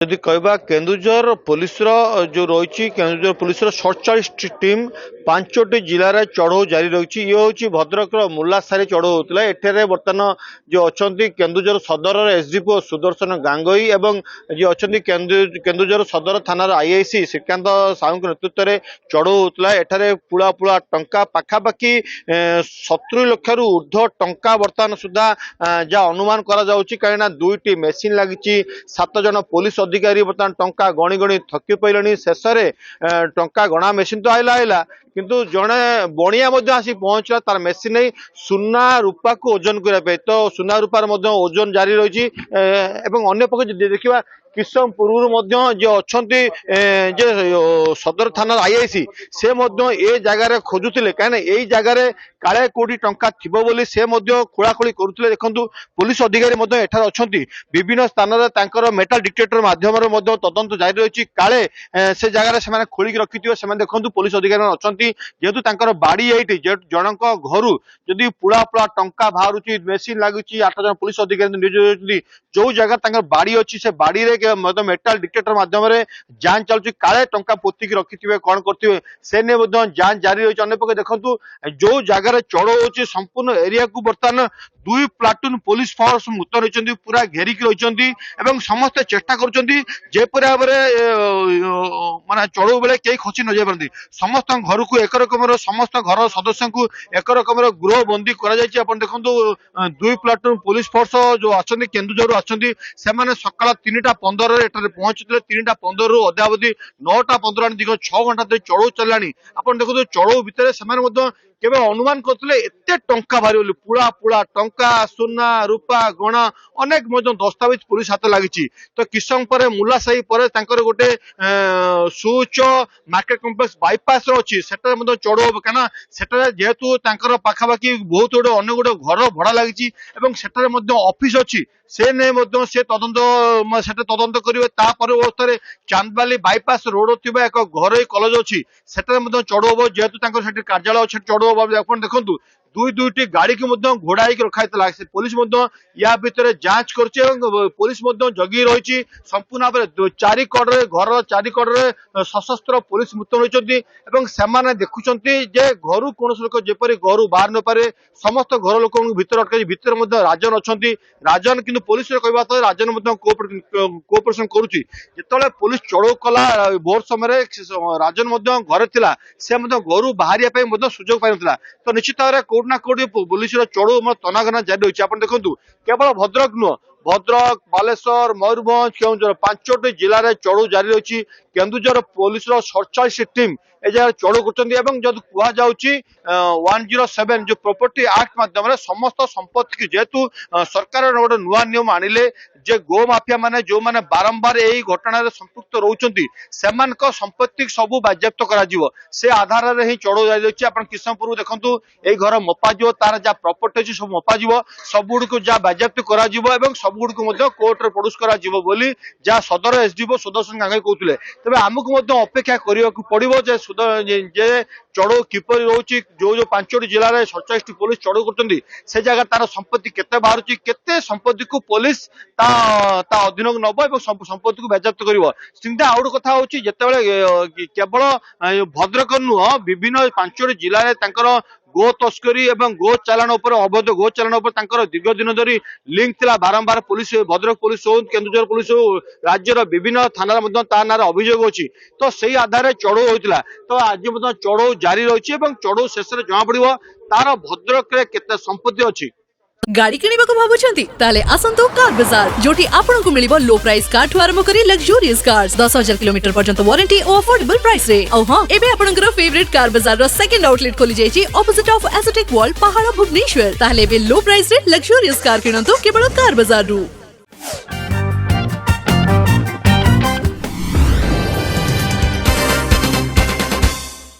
यदि कहवा केन्दुझर पुलिस जो रही केन्दुझर पुलिस 47 टीम 5टी जिले में चढ़ऊ जारी रही। ये हूँ भद्रक मुलासारी चढ़ऊ होता है। एଠାରେ बर्तमान जो अच्छा केन्दुझर सदर एसडीपीओ सुदर्शन गांगई और जी अच्छा केन्दुझर सदर थानार आईआईसी श्रीकांत साहू नेतृत्व में चढ़ऊ होता है। एଠାରେ पुला पुला टंका पाखापाखि 70 लाख रु ऊर्ध्व टंका बर्तमान सुधा जहाँ अनुमान करा कहीं 2टी मेसीन लगी 7 जन पुलिस अधिकारी बर्तमान टंका गणी गणी थकी पड़े। शेष में टंका गणा मेसीन तो आइला किंतु जड़े बणिया आसी पहुंचला तार मेसीन नहीं सुना रूपा को ओजन करने तो सुना रूपार ओजन जारी रही। अन्य पक्ष देखा किछ समय पूर्व जो अच्छा सदर थाना आईआईसी से ए जगार खोजुले कहीं यही जगार काले कोटी टंका थिबो बोली से खोलाखोली करुले। देखंतु पुलिस अधिकारी एठार अच्छा विभिन्न स्थान में मेटाल डिटेक्टर माध्यम तदंत जारी रही। काले से जगार से खोलिक रखि से देखो पुलिस अधिकारी अच्छा जेहेतु बाड़ी ये जनक घर जदि पुला पुला टंका बाहर मेसीन लगुच 8 जन पुलिस अधिकारी जो जगह बाड़ी अच्छी से बाड़ी मेटाल डिटेक्टर माध्यम जांच चलुची काले टंका पोतिक रखिथे कौन करते से जांच जारी रही। अन्य पक्ष देखो जो जगार चढ़ हो संपूर्ण एरिया को बर्तमान 2 प्लाटून पुलिस फोर्स मुतन रही पूरा घेरिक रही समस्ते चेष्टा करपर भाव माने चढ़ऊ बेले कई खसी न जाए समस्त घर को एक रकम समस्त घर सदस्य को एक रकम गृह बंदी कर देखो 2 प्लाटून पुलिस फोर्स जो अच्छा केन्दुझर अच्छा से सकाल 3:15 पहुंचते 3:15 रु अद्यावधि 9:15 दीर्घ 6 घंटा चढ़ऊ चलला। आप देखो चढ़ऊ भितर केवल अनुमान करते एते टंका बाहरी बोली पुला पुला टंका सुना रूपा गणा अनेक दस्तावेज पुलिस हाथ लगी। तो किछ समय पर मुलासाही पर गोटे सुच मार्केट कम्प्लेक्स बाईपास अच्छी चढ़ हम कहीं जेहेतु पाखापाखि बहुत गुड़े अनेक गुड़े घर भड़ा लगी ऑफिस अच्छी से नहीं से तदंत करेंगे। अवस्था चांदबाली बाईपास रोड थी एक घर कलेज अच्छी से चढ़ हम जेहेतु कार्यालय अच्छे चढ़ हम देखो 2-2टी गाड़ी की घोड़ा रखा पुलिस या भितर जांच कर पुलिस जगी रही संपूर्ण भाव चारिकड़े घर चारिकड़े सशस्त्र पुलिस मुतन रही देखुं घर कौन लोक जपरी घर बाहर न पारे समस्त घर लोक भर अटक भर राजन अच्छा राजन कि पुलिस कहवा राजन कोऑपरेशन करुच्चे पुलिस चढ़ऊ कला भोर समय राजन घर थिला से घर बाहर सुजोग पाई ना। तो निश्चित भाव कोटना कोटी पुलिस चढ़ऊ तनाघना जारी रही। आप देखो केवल भद्रक नुह भद्रक बालेश्वर मयूरभंज केन्दुझर 5टी जिले में चढ़ऊ जारी रही। केन्दुझर पुलिस 47 टीम ए जगह चढ़ऊ कर जब कह 107 जो प्रॉपर्टी एक्ट माध्यम समस्त संपत्ति जेहेतु सरकार गोटे नुआ नियम आनिले जे गो माफिया माने जो माने बारंबार यही घटना संपुक्त रोचंती संपत्ति सबू बाज्याप्त कर आधार में ही चढ़ऊ जारी रही। आप किछ समय पूर्व देखो यही घर मपा तार जहाँ प्रॉपर्टी अच्छी सब मपा सबुड़ को जहाँ बाज्याप्त कर सबुड़ को कोर्ट में प्रोड्यूस कर जहाँ सदर एसडीपीओ सुदर्शन गांगई कहते तेज आमको अपेक्षा करने पड़ो जे चढ़ऊ किपर रोचे जो जो 5टी जिले में 47 पुलिस चढ़ऊ कर से जगह तार संपत्ति केते बाहर केते संपत्ति को पुलिस अधीन नब संपत्ति को बाज्याप्त कर। आउ गोटे कथा हूँ जिते केवल भद्रक नुह विभिन्न 5टी जिले में गो तस्करी एवं गो चालान अवैध गो चालान दीर्घ दिन धरी लिंक थिला बारंबार पुलिस भद्रक पुलिस हो केन्दुझर पुलिस हो राज्यर विभिन्न थाना ना अभियोग अच्छी तो सही आधार चढ़ऊ होता। तो आज चढ़ऊ जारी रही चढ़ऊ शेष में जना पड़ो तार भद्रक केते संपत्ति अच्छी। गाड़ी किनिबाको भाबुछंती ताले आसंतो कार बाजार जोटी आपनको मिलिबो लो प्राइस कार ठु आरंभ करी लग्जरियस कार्स 10,000 किलोमीटर पर्यंत वारंटी और अफोर्डेबल प्राइस रे। औ हां एबे आपनकर फेवरेट कार बाजार रो सेकंड आउटलेट खोली जायछि ऑपोजिट ऑफ एस्थेटिक वॉल पहाड़ भुवनेश्वर ताले एबे लो प्राइस रे लग्जरियस कार किनंतो केवल कार बाजार रु।